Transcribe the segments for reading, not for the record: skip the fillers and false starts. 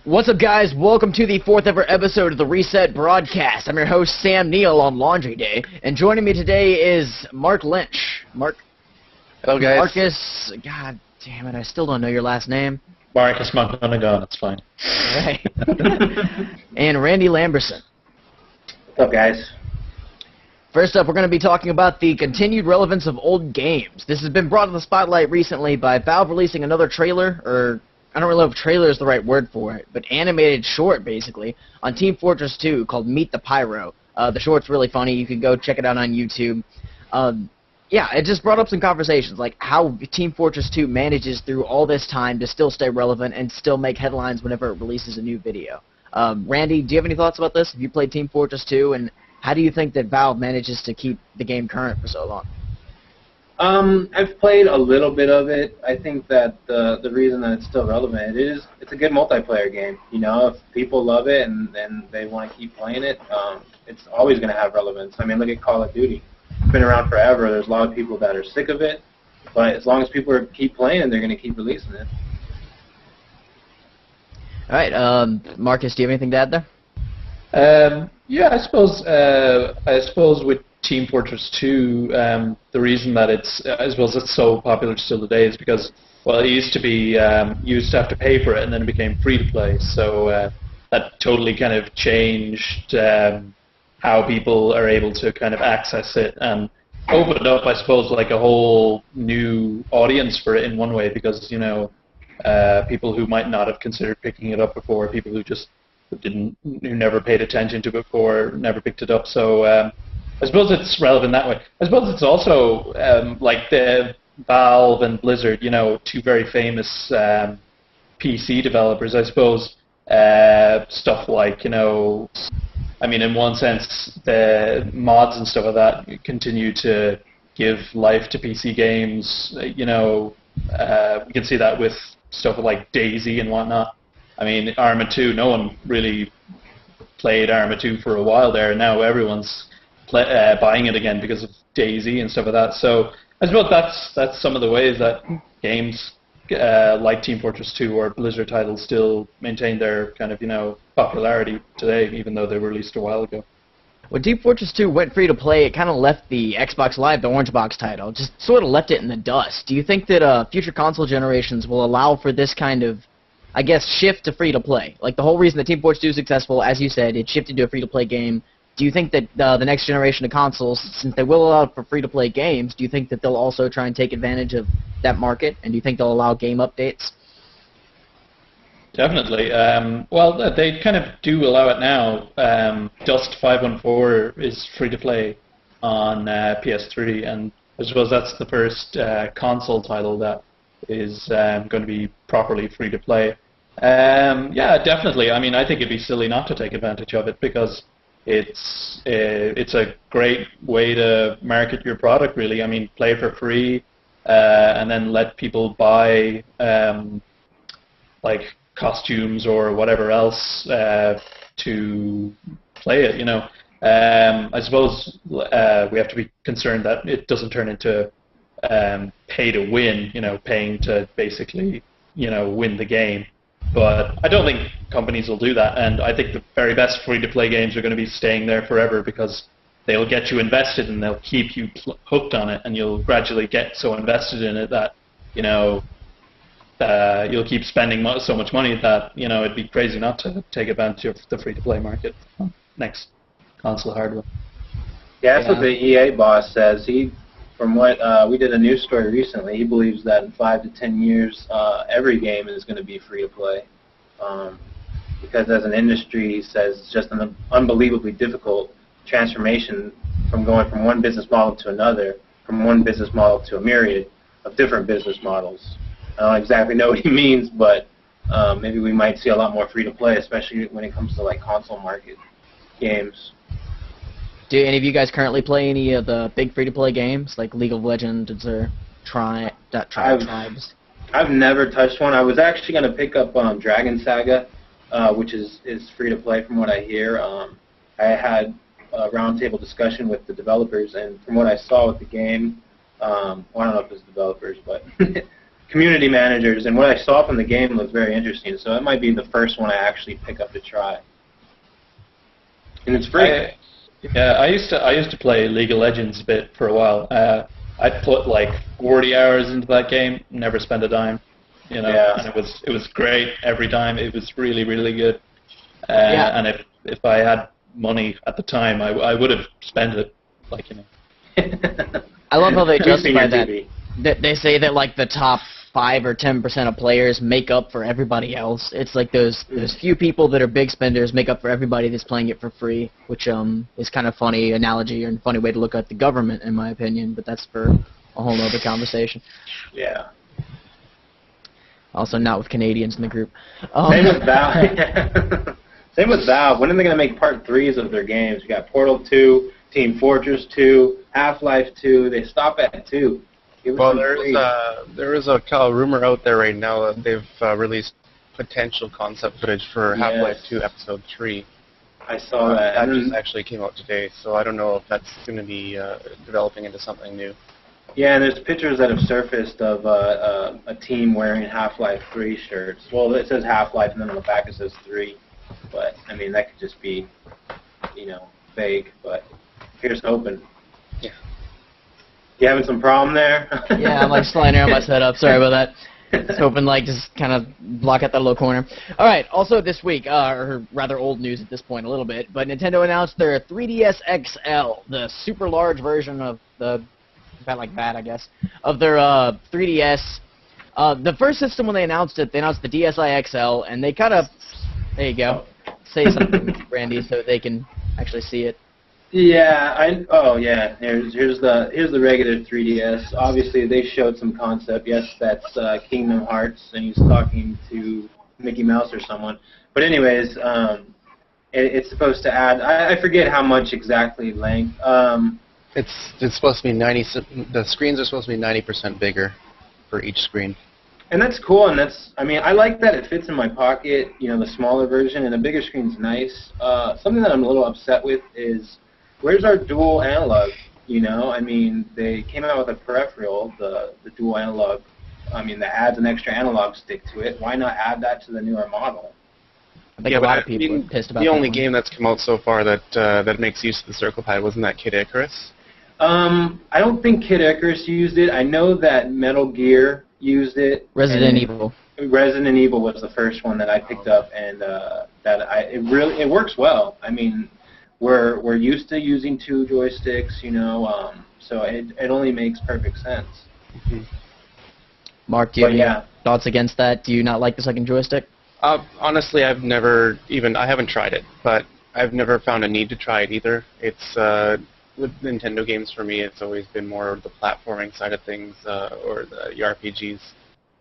What's up, guys? Welcome to the 4th ever episode of the Reset Broadcast. I'm your host, Sam Neal, on Laundry Day, and joining me today is Mark Lynch. Mark. Hello, guys. Marcus. God damn it, I still don't know your last name. Marcus Montgonagon, it's fine. Right. And Randy Lamberson. What's up, guys? First up, we're going to be talking about the continued relevance of old games. This has been brought to the spotlight recently by Valve releasing another trailer, or I don't really know if trailer is the right word for it, but animated short, basically, on Team Fortress 2 called Meet the Pyro. The short's really funny. You can go check it out on YouTube. Yeah, it just brought up some conversations, like how Team Fortress 2 manages through all this time to still stay relevant and still make headlines whenever it releases a new video. Randy, do you have any thoughts about this? Have you played Team Fortress 2, and how do you think that Valve manages to keep the game current for so long? I've played a little bit of it. I think that the reason that it's still relevant, it's a good multiplayer game. You know, if people love it and they want to keep playing it, it's always going to have relevance. I mean, look at Call of Duty. It's been around forever. There's a lot of people that are sick of it, but as long as people keep playing, they're going to keep releasing it. All right, Marcus, do you have anything to add there? Yeah, I suppose with Team Fortress 2, the reason that it's so popular still today is because, well, it used to be you used to have to pay for it, and then it became free to play. So that totally kind of changed how people are able to kind of access it and opened up, I suppose, like a whole new audience for it in one way, because people who might not have considered picking it up before, people who never paid attention to it before, never picked it up. So I suppose it's relevant that way. I suppose it's also like the Valve and Blizzard, two very famous PC developers. I suppose stuff like, I mean, in one sense, the mods and stuff like that continue to give life to PC games. We can see that with stuff like DayZ and whatnot. I mean, Arma 2, no one really played Arma 2 for a while there, and now everyone's buying it again because of DayZ and stuff like that. So I suppose that's some of the ways that games like Team Fortress 2 or Blizzard titles still maintain their kind of, popularity today, even though they were released a while ago. When Team Fortress 2 went free to play, it kind of left the Xbox Live, the Orange Box title, just sort of left it in the dust. Do you think that future console generations will allow for this kind of, I guess, shift to free-to-play? Like, the whole reason that Team Fortress 2 is successful, as you said, it shifted to a free-to-play game. Do you think that the next generation of consoles, since they will allow for free-to-play games, do you think that they'll also try and take advantage of that market? And do you think they'll allow game updates? Definitely. Well, they kind of do allow it now. Dust 514 is free-to-play on PS3, and I suppose that's the first console title that is going to be properly free-to-play. Yeah, definitely. I mean, I think it'd be silly not to take advantage of it, because it's a great way to market your product, really. I mean, play for free, and then let people buy like costumes or whatever else to play it. I suppose we have to be concerned that it doesn't turn into pay to win, paying to basically, win the game. But I don't think companies will do that, and I think the very best free-to-play games are going to be staying there forever, because they'll get you invested and they'll keep you hooked on it, and you'll gradually get so invested in it that, you'll keep spending so much money that, it'd be crazy not to take advantage of the free-to-play market next console hardware. Yeah, that's what the EA boss says. From what we did a news story recently, he believes that in 5 to 10 years, every game is going to be free to play, because as an industry, he says it's just an unbelievably difficult transformation from going from one business model to another, from one business model to a myriad of different business models. I don't exactly know what he means, but maybe we might see a lot more free to play, especially when it comes to like console market games. Do any of you guys currently play any of the big free-to-play games, like League of Legends or Tribes? I've never touched one. I was actually going to pick up Dragon Saga, which is free-to-play from what I hear. I had a roundtable discussion with the developers, and from what I saw with the game, well, I don't know if it's developers, but community managers, and what I saw from the game looked very interesting. So it might be the first one I actually pick up to try. And it's free. I used to play League of Legends a bit for a while. I put like 40 hours into that game, never spent a dime. You know, and it was great every time. It was really, really good. And if I had money at the time, I would have spent it. Like, you know. I love how they justify that. They say that like the top 5 or 10% of players make up for everybody else. It's like those few people that are big spenders make up for everybody that's playing it for free, which is kind of funny analogy and funny way to look at the government, in my opinion. But that's for a whole other conversation. Yeah. Also, not with Canadians in the group. Same with Valve. Same with Valve. When are they going to make part 3s of their games? You got Portal 2, Team Fortress 2, Half-Life 2. They stop at 2. Well, there is a rumor out there right now that they've released potential concept footage for Half-Life 2 Episode 3. I saw that. That just actually came out today, so I don't know if that's going to be developing into something new. Yeah, and there's pictures that have surfaced of a team wearing Half-Life 3 shirts. Well, it says Half-Life, and then on the back it says 3. But, I mean, that could just be, you know, vague. But here's hoping. Yeah. You having some problem there? Yeah, I'm like sliding around my setup. Sorry about that. Just hoping like just kind of block out that little corner. All right. Also this week, or rather old news at this point, a little bit, but Nintendo announced their 3DS XL, the super large version of the about like that, I guess, of their 3DS. The first system when they announced it, they announced the DSi XL, and they kind of there you go. Say something, Brandy, so they can actually see it. Yeah, here's the regular 3DS. Obviously, they showed some concept. Yes, that's Kingdom Hearts, and he's talking to Mickey Mouse or someone. But anyways, it's supposed to add. I forget how much exactly length. It's supposed to be 90. The screens are supposed to be 90% bigger for each screen. And that's cool, and I mean, I like that it fits in my pocket, you know, the smaller version, and the bigger screen's nice. Something that I'm a little upset with is, where's our dual analog, you know? I mean, they came out with a peripheral, the dual analog, I mean, that adds an extra analog stick to it. Why not add that to the newer model? I think a lot of people are pissed about that. The only game that's come out so far that makes use of the Circle Pad, wasn't that Kid Icarus? I don't think Kid Icarus used it. I know that Metal Gear used it. Resident Evil was the first one that I picked up, and it works well. I mean, we're used to using 2 joysticks, you know, so it only makes perfect sense. Mm-hmm. Mark, do you have any thoughts against that? Do you not like the second joystick? Honestly, I haven't tried it, but I've never found a need to try it either. It's with Nintendo games, for me, it's always been more the platforming side of things, or the RPGs.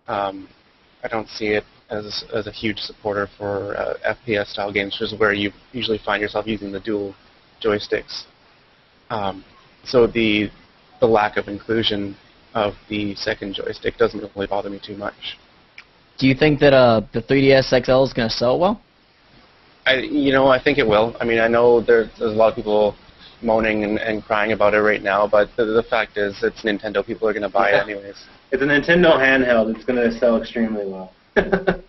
I don't see it as a huge supporter for FPS style games, which is where you usually find yourself using the dual joysticks. So the lack of inclusion of the second joystick doesn't really bother me too much. Do you think that the 3DS XL is going to sell well? I think it will. I mean, I know there's a lot of people moaning and crying about it right now, but the fact is, it's Nintendo. People are going to buy it anyways. It's a Nintendo handheld. It's going to sell extremely well. I'm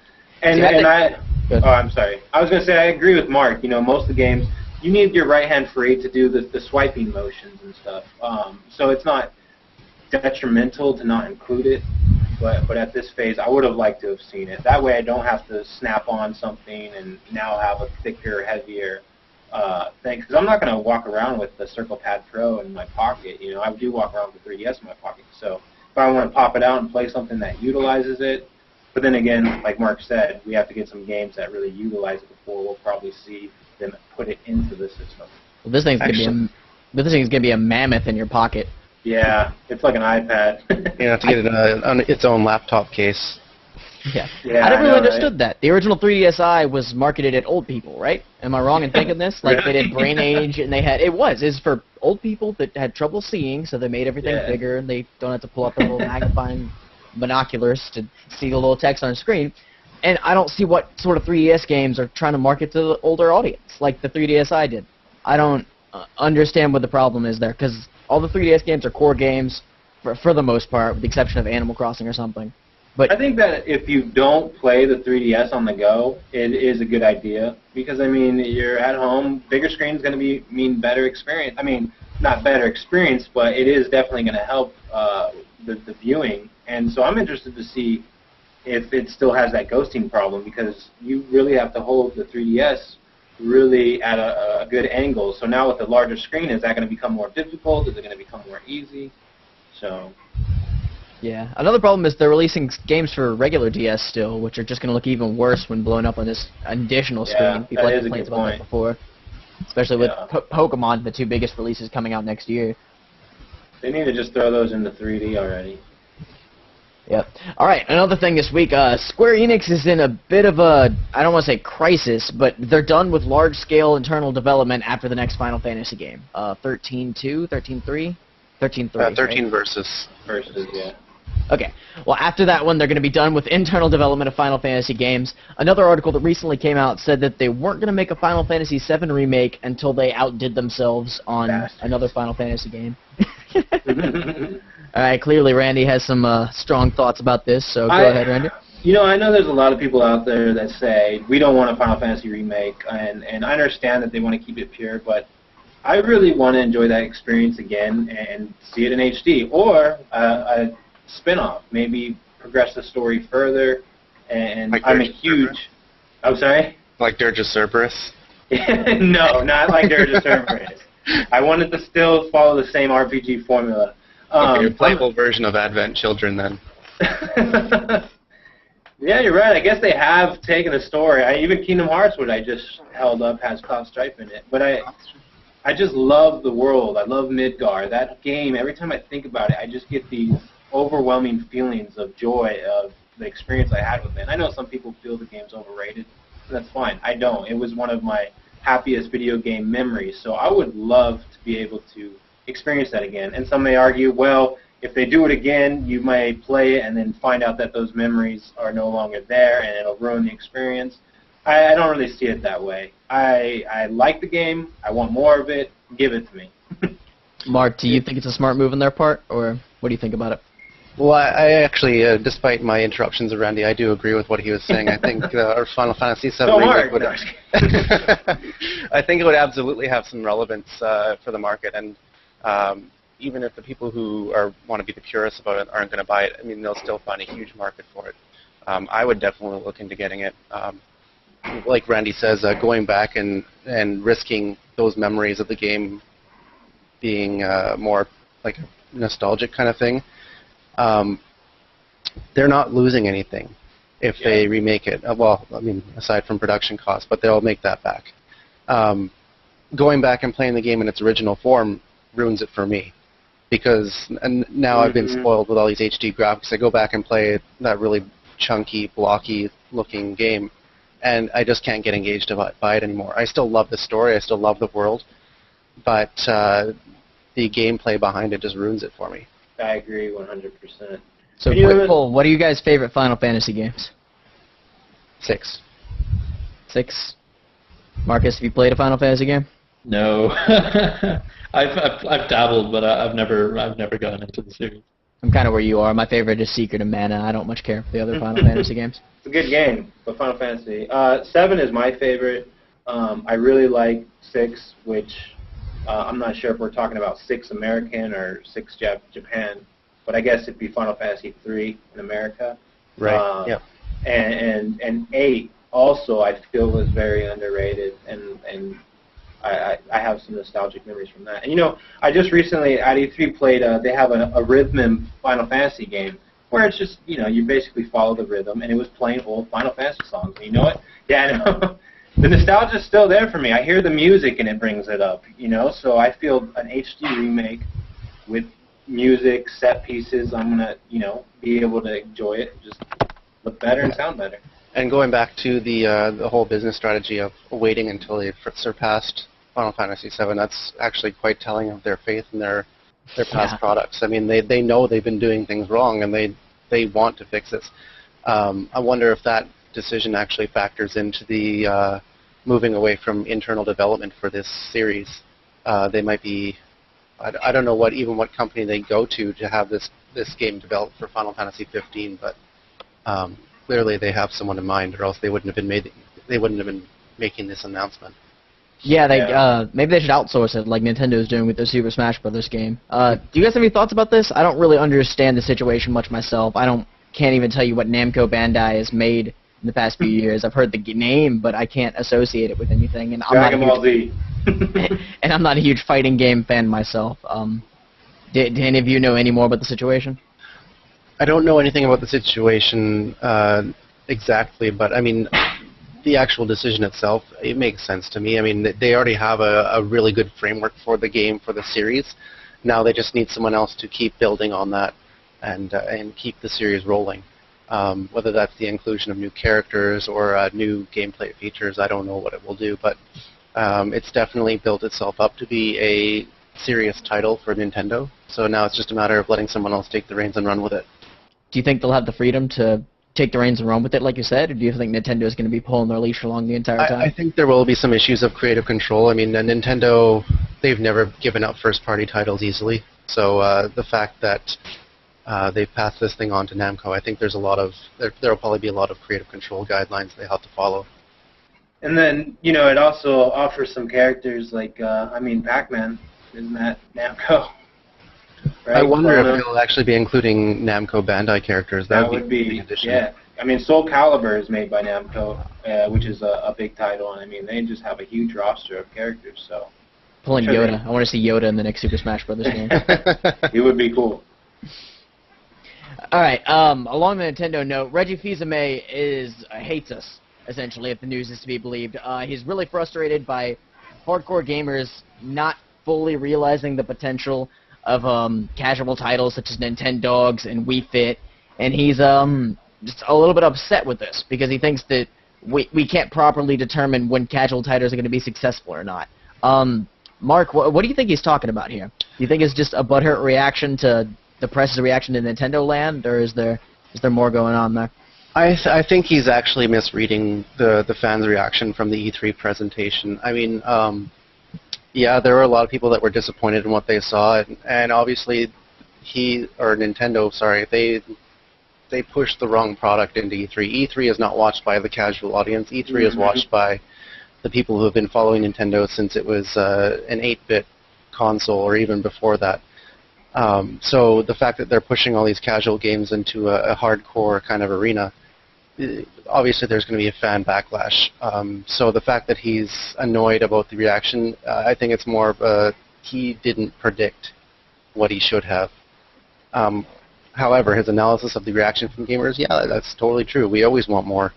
sorry. I was going to say I agree with Mark. You know, most of the games you need your right hand free to do the swiping motions and stuff. So it's not detrimental to not include it. But at this phase, I would have liked to have seen it. That way, I don't have to snap on something and now have a thicker, heavier thing. Because I'm not going to walk around with the Circle Pad Pro in my pocket. You know, I do walk around with the 3DS in my pocket. So if I want to pop it out and play something that utilizes it, but then again, like Mark said, we have to get some games that really utilize it before we'll probably see them put it into the system. Well, this thing's gonna be a mammoth in your pocket. Yeah, it's like an iPad. You have to get it on its own laptop case. Yeah. I never really understood that. The original 3DSi was marketed at old people, right? Am I wrong in thinking this? Like, they did brain age, and it's for old people that had trouble seeing, so they made everything bigger, and they don't have to pull out the little magnifying binoculars to see the little text on the screen. And I don't see what sort of 3DS games are trying to market to the older audience, like the 3DSi did. I don't understand what the problem is there, because all the 3DS games are core games, for the most part, with the exception of Animal Crossing or something. But I think that if you don't play the 3DS on the go, it is a good idea because I mean you're at home. Bigger screen is going to mean better experience. I mean, not better experience, but it is definitely going to help the viewing. And so I'm interested to see if it still has that ghosting problem because you really have to hold the 3DS really at a good angle. So now with the larger screen, is that going to become more difficult? Is it going to become more easy? So. yeah, another problem is they're releasing games for regular DS still, which are just going to look even worse when blown up on this additional screen. People had complaints about that before, especially with Pokemon, the 2 biggest releases coming out next year. They need to just throw those into 3D already. Yep. All right, another thing this week, Square Enix is in a bit of a, I don't want to say crisis, but they're done with large-scale internal development after the next Final Fantasy game. 13-2, 13-3? 13-3, 13 right? versus, yeah. Okay. Well, after that one, they're going to be done with internal development of Final Fantasy games. Another article that recently came out said that they weren't going to make a Final Fantasy VII remake until they outdid themselves on another Final Fantasy game. All right, clearly Randy has some strong thoughts about this, so go ahead, Randy. You know, I know there's a lot of people out there that say, we don't want a Final Fantasy remake, and I understand that they want to keep it pure, but I really want to enjoy that experience again and see it in HD, or a spin-off, maybe progress the story further, and like I'm a huge... I'm sorry? Like Dirge of Cerberus? No, not like Dirge of Cerberus. I wanted to still follow the same RPG formula. Okay, a playable version of Advent Children, then. Yeah, you're right. I guess they have taken a story. Even Kingdom Hearts, which I just held up, has Cloud Strife in it. But I just love the world. I love Midgar. That game, every time I think about it, I just get these overwhelming feelings of joy of the experience I had with it. And I know some people feel the game's overrated. But that's fine. I don't. It was one of my happiest video game memories. So I would love to be able to experience that again. And some may argue, well, if they do it again, you may play it and then find out that those memories are no longer there and it'll ruin the experience. I don't really see it that way. I like the game. I want more of it. Give it to me. Mark, do you think it's a smart move on their part, or what do you think about it? Well, I actually, despite my interruptions of Randy, I do agree with what he was saying. I think our Final Fantasy VII remake would I think it would absolutely have some relevance for the market, and even if the people who want to be the purists about it aren't going to buy it, I mean, they'll still find a huge market for it. I would definitely look into getting it. Like Randy says, going back and risking those memories of the game being more like a nostalgic kind of thing. They're not losing anything if they remake it. Well, I mean, aside from production costs, but they'll make that back. Going back and playing the game in its original form ruins it for me, because now I've been spoiled with all these HD graphics. I go back and play that really chunky, blocky looking game, and I just can't get engaged by it anymore. I still love the story, I still love the world, but the gameplay behind it just ruins it for me. I agree 100%. So, quick poll, what are you guys' favorite Final Fantasy games? 6. 6? Marcus, have you played a Final Fantasy game? No. I've dabbled, but I've never gotten into the series. I'm kind of where you are. My favorite is Secret of Mana. I don't much care for the other Final Fantasy games. It's a good game, but Final Fantasy. 7 is my favorite. I really like 6, which I'm not sure if we're talking about 6 American or 6 Japan, but I guess it'd be Final Fantasy 3 in America. Right. Yeah. And 8 also I feel was very underrated, and I have some nostalgic memories from that. And you know, I just recently at E3 played. They have a rhythm Final Fantasy game where it's just, you know, you basically follow the rhythm, and it was playing old Final Fantasy songs. And you know it? Yeah, I know. The nostalgia's still there for me. I hear the music and it brings it up, you know. So I feel an HD remake with music, set pieces, I'm gonna, you know, be able to enjoy it, just look better and sound better. And going back to the whole business strategy of waiting until they've surpassed Final Fantasy VII, that's actually quite telling of their faith in their past products. I mean, they know they've been doing things wrong, and they want to fix this. I wonder if that decision actually factors into the moving away from internal development for this series. They might be, I don't know what company they go to have this game developed for Final Fantasy 15, but Clearly, they have someone in mind, or else they wouldn't have been making this announcement. Yeah, maybe they should outsource it like Nintendo's doing with their Super Smash Brothers game. Do you guys have any thoughts about this? I don't really understand the situation much myself. Can't even tell you what Namco Bandai has made in the past few years. I've heard the name, but I can't associate it with anything. And Dragon Ball Z. And I'm not a huge fighting game fan myself. Did any of you know any more about the situation? I don't know anything about the situation exactly, but I mean, the actual decision itself, it makes sense to me. I mean, they already have a really good framework for the game, for the series. Now they just need someone else to keep building on that and keep the series rolling. Whether that's the inclusion of new characters or new gameplay features, I don't know what it will do, but it's definitely built itself up to be a serious title for Nintendo. So now it's just a matter of letting someone else take the reins and run with it. Do you think they'll have the freedom to take the reins and run with it, like you said, or do you think Nintendo is going to be pulling their leash along the entire time? I think there will be some issues of creative control. I mean, Nintendo, they've never given up first-party titles easily. So the fact that they've passed this thing on to Namco, I think there's there'll probably be a lot of creative control guidelines they have to follow. And then, it also offers some characters like, Pac-Man. Isn't that Namco? Right? I wonder if they'll actually be including Namco Bandai characters. That would be an addition. Yeah. I mean, Soul Calibur is made by Namco, which is a big title, and I mean, they just have a huge roster of characters. So pulling Yoda. I want to see Yoda in the next Super Smash Brothers game. It would be cool. All right. Along the Nintendo note, Reggie Fils-Aimé hates us, essentially, if the news is to be believed. He's really frustrated by hardcore gamers not fully realizing the potential of casual titles such as Nintendogs and Wii Fit, and he's just a little bit upset with this because he thinks that we can't properly determine when casual titles are going to be successful or not. Mark, what do you think he's talking about here? Do you think it's just a butthurt reaction to the press's reaction to Nintendo Land, or is there more going on there? I think he's actually misreading the fans' reaction from the E3 presentation. I mean, yeah, there were a lot of people that were disappointed in what they saw, and obviously Nintendo, they pushed the wrong product into E3. E3 is not watched by the casual audience. E3 is watched by the people who have been following Nintendo since it was an 8-bit console or even before that. So the fact that they're pushing all these casual games into a hardcore kind of arena, obviously there's going to be a fan backlash. So the fact that he's annoyed about the reaction, I think it's more of he didn't predict what he should have. However, his analysis of the reaction from gamers, yeah, that's totally true. We always want more.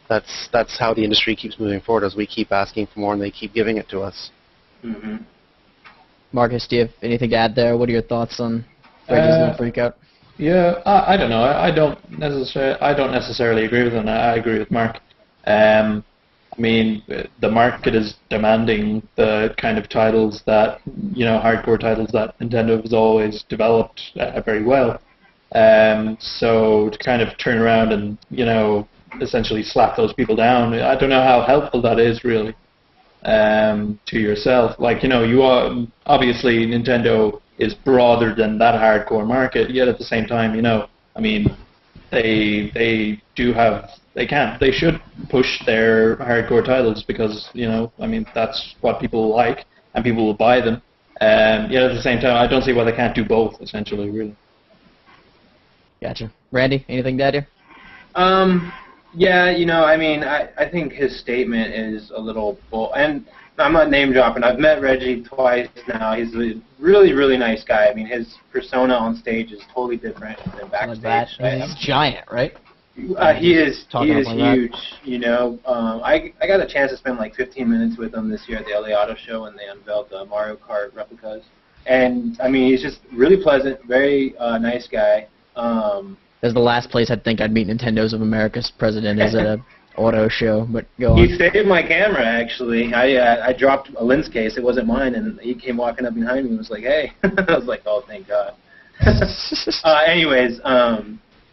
That's how the industry keeps moving forward, as we keep asking for more and they keep giving it to us. Mm-hmm. Marcus, do you have anything to add there? What are your thoughts on Reggie's little freak out? Yeah, I don't know. I don't necessarily agree with him. I agree with Mark. I mean, the market is demanding the kind of titles that, hardcore titles that Nintendo has always developed very well. So to kind of turn around and, essentially slap those people down, I don't know how helpful that is really to yourself. Like, you are obviously Nintendo is broader than that hardcore market, yet at the same time, I mean, they should push their hardcore titles because, I mean, that's what people like and people will buy them. Yet at the same time, I don't see why they can't do both, essentially, really. Gotcha. Randy, anything to add here? Yeah, I mean, I think his statement is a little bull, and I'm not name dropping. I've met Reggie twice now. He's a really, really nice guy. I mean, his persona on stage is totally different than backstage. He's giant, right? He is huge. That. I got a chance to spend like 15 minutes with him this year at the LA Auto Show when they unveiled the Mario Kart replicas. And I mean, he's just really pleasant, very nice guy. That's the last place I'd think I'd meet Nintendo's of America's president is at a auto show, but go on. He saved my camera, actually. I dropped a lens case. It wasn't mine, and he came walking up behind me and was like, hey. I was like, oh, thank God. Anyways,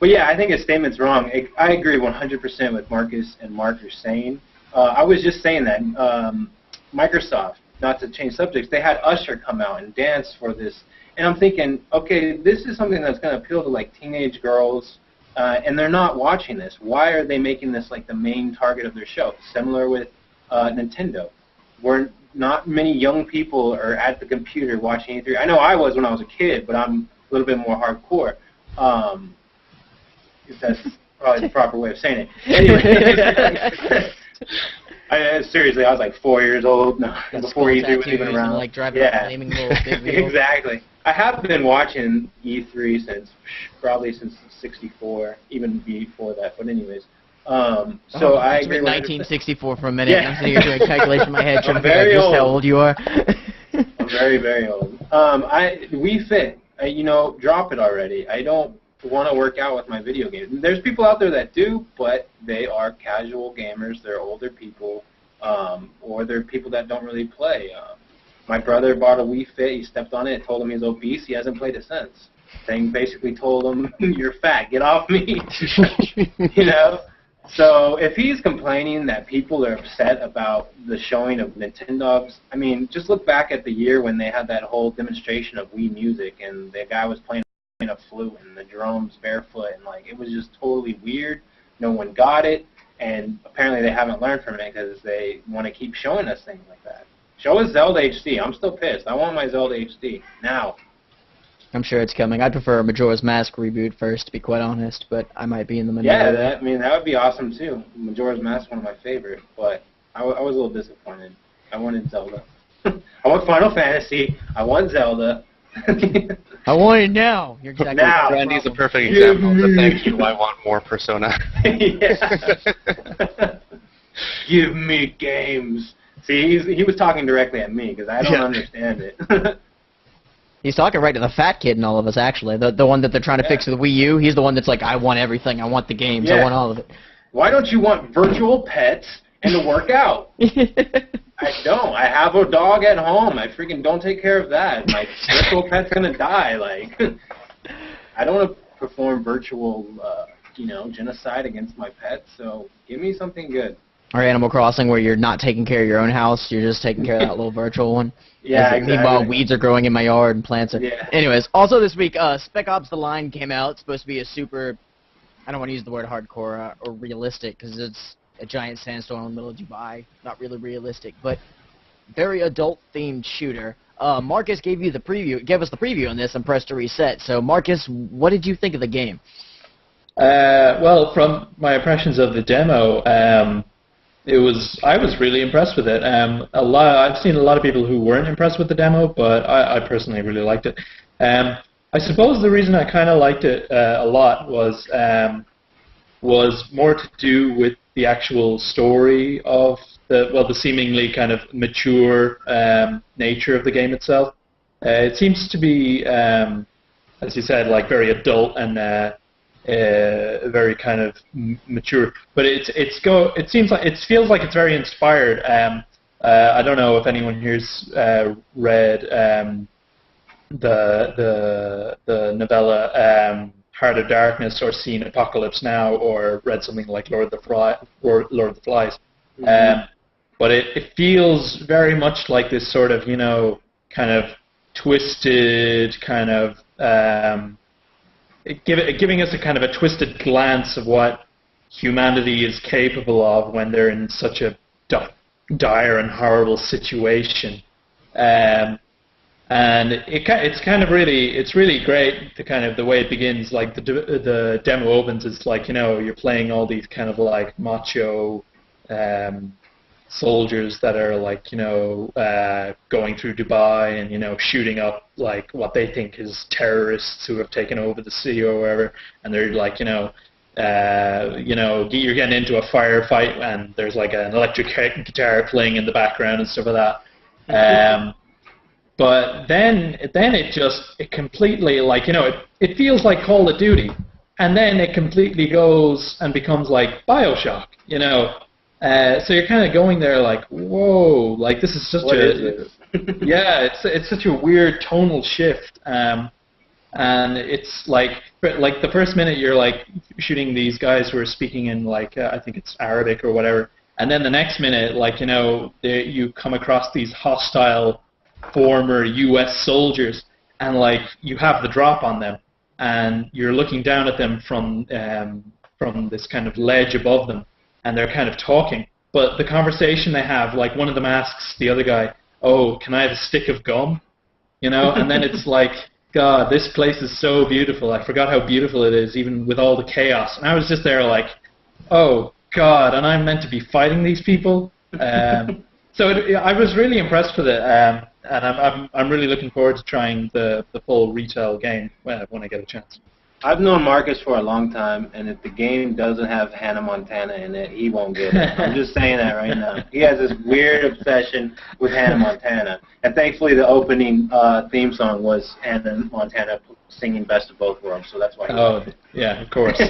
but yeah, I think his statement's wrong. I agree 100% with Marcus and Mark are saying. I was just saying that. Microsoft, not to change subjects, they had Usher come out and dance for this. And I'm thinking, okay, this is something that's going to appeal to like teenage girls, and they're not watching this. Why are they making this like the main target of their show? Similar with Nintendo, where not many young people are at the computer watching E3. I know I was when I was a kid, but I'm a little bit more hardcore. If that's probably the proper way of saying it. Anyway, seriously, I was like 4 years old before E3 was even around. Like driving flaming little big wheels. Exactly. I have been watching E3 since '64, even before that. But anyways, so I agree. 1964 for a minute. Yeah. I'm sitting here doing a calculation in my head, trying to figure out just how old you are. I'm very, very old. Wii Fit. Drop it already. I don't want to work out with my video games. There's people out there that do, but they are casual gamers. They're older people, or they're people that don't really play. My brother bought a Wii Fit. He stepped on it. It told him he's obese. He hasn't played it since. Thing basically told him, "You're fat. Get off me." So if he's complaining that people are upset about the showing of Nintendogs, I mean, just look back at the year when they had that whole demonstration of Wii Music, and the guy was playing a flute and the drums barefoot, and like it was just totally weird. No one got it, and apparently they haven't learned from it because they want to keep showing us things like that. Show us Zelda HD. I'm still pissed. I want my Zelda HD now. I'm sure it's coming. I prefer a Majora's Mask reboot first, to be quite honest, but I might be in the minority. Yeah, that would be awesome too. Majora's Mask, one of my favorite, but I was a little disappointed. I wanted Zelda. I want Final Fantasy. I want Zelda. I want it now. You're exactly now. Randy's a perfect example, but thank you. I want more Persona. Give me games. See, he was talking directly at me because I don't understand it. He's talking right to the fat kid in all of us, actually. The one that they're trying to fix with the Wii U. He's the one that's like, I want everything. I want the games. I want all of it. Why don't you want virtual pets and to work out? I don't. I have a dog at home. I freaking don't take care of that. My virtual pet's going to die. Like, I don't want to perform virtual, genocide against my pet, so give me something good. Or Animal Crossing, where you're not taking care of your own house, you're just taking care of that little virtual one. Yeah, exactly. Meanwhile, weeds are growing in my yard and plants are... Yeah. Anyways, also this week, Spec Ops The Line came out. It's supposed to be a super... I don't want to use the word hardcore or realistic, because it's a giant sandstorm in the middle of Dubai. Not really realistic, but very adult-themed shooter. Marcus gave us the preview on this and pressed to reset. So, Marcus, what did you think of the game? Well, from my impressions of the demo... I was really impressed with it. I've seen a lot of people who weren't impressed with the demo, but I personally really liked it. I suppose the reason I kind of liked it a lot was more to do with the actual story of the seemingly kind of mature nature of the game itself. It seems to be, as you said, like very adult and very kind of mature, but it feels like it's very inspired. I don't know if anyone here's read the novella Heart of Darkness or seen Apocalypse Now or read something like Lord of the Flies. Mm-hmm. But it feels very much like this sort of kind of twisted kind of giving us a kind of a twisted glance of what humanity is capable of when they're in such a dire and horrible situation, and it's really great. The way it begins, like the demo opens, it's like you're playing all these kind of like macho soldiers that are like going through Dubai and shooting up like what they think is terrorists who have taken over the city or wherever, and they're like you're getting into a firefight and there's like an electric guitar playing in the background and stuff like that. But then it completely like it feels like Call of Duty, and then it completely goes and becomes like BioShock, so you're kind of going there like, whoa, like this is such yeah, it's such a weird tonal shift, and it's like the first minute you're like shooting these guys who are speaking in like I think it's Arabic or whatever, and then the next minute like you come across these hostile former U.S. soldiers, and like you have the drop on them, and you're looking down at them from this kind of ledge above them, and they're kind of talking. But the conversation they have, like one of them asks the other guy, "Oh, can I have a stick of gum?" You know, and then it's like, God, this place is so beautiful. I forgot how beautiful it is, even with all the chaos. And I was just there like, oh, God, and I'm meant to be fighting these people? I was really impressed with it, and I'm really looking forward to trying the full retail game when I get a chance. I've known Marcus for a long time, and if the game doesn't have Hannah Montana in it, he won't get it. I'm just saying that right now. He has this weird obsession with Hannah Montana, and thankfully the opening theme song was Hannah Montana singing Best of Both Worlds, so that's why. Oh, yeah, of course.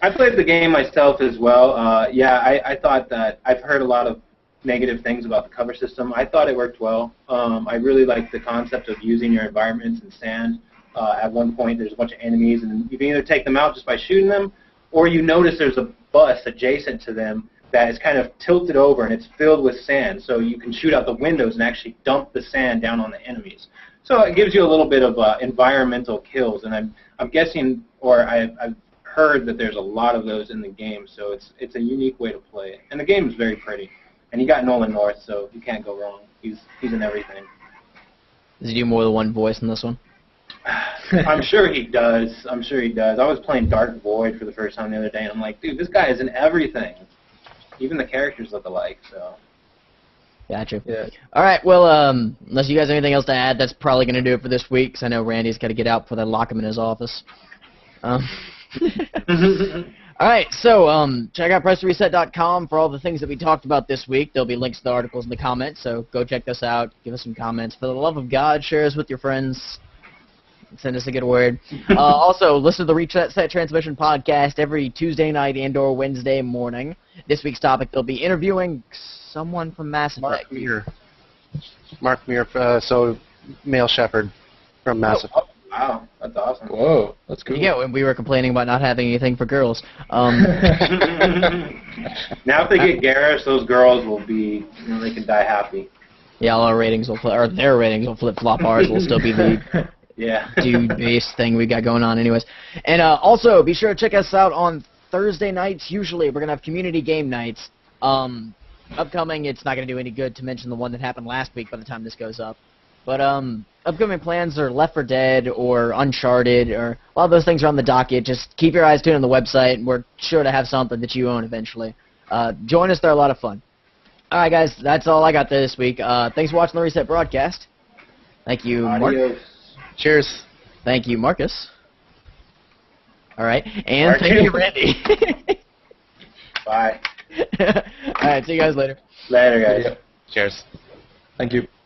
I played the game myself as well. I thought that I've heard a lot of negative things about the cover system. I thought it worked well. I really liked the concept of using your environments in sand. At one point, there's a bunch of enemies, and you can either take them out just by shooting them, or you notice there's a bus adjacent to them that is kind of tilted over, and it's filled with sand. So you can shoot out the windows and actually dump the sand down on the enemies. So it gives you a little bit of environmental kills, and I'm guessing, or I've heard that there's a lot of those in the game. So it's a unique way to play it, and the game is very pretty. And you got Nolan North, so you can't go wrong. He's in everything. Does he do more than one voice in this one? I'm sure he does. I was playing Dark Void for the first time the other day, and I'm like, dude, this guy is in everything. Even the characters look alike, so. Gotcha. Yeah. All right, well, unless you guys have anything else to add, that's probably going to do it for this week, because I know Randy's got to get out before they lock him in his office. All right, so check out PressReset.com for all the things that we talked about this week. There'll be links to the articles in the comments, so go check this out. Give us some comments. For the love of God, share us with your friends. Send us a good word. Also, listen to the Reset Transmission podcast every Tuesday night and/or Wednesday morning. This week's topic, they'll be interviewing someone from Mass Effect. Mark Muir, so male shepherd from Mass Effect. Oh, wow, that's awesome. Whoa, that's cool. Yeah, when we were complaining about not having anything for girls. Now if they get Garrus, those girls will be, they can die happy. Yeah, all our ratings will or their ratings will flip-flop. Ours will still be the dude-based thing we got going on anyways. And also, be sure to check us out on Thursday nights. Usually, we're going to have community game nights. Upcoming, it's not going to do any good to mention the one that happened last week by the time this goes up. But upcoming plans are Left 4 Dead or Uncharted, or a lot of those things are on the docket. Just keep your eyes tuned on the website, and we're sure to have something that you own eventually. Join us. They're a lot of fun. All right, guys, that's all I got this week. Thanks for watching the Reset broadcast. Thank you, Mark. Cheers. Thank you, Marcus. All right, and thank you, Randy. Bye. All right, see you guys later. Later, guys. Cheers. Thank you.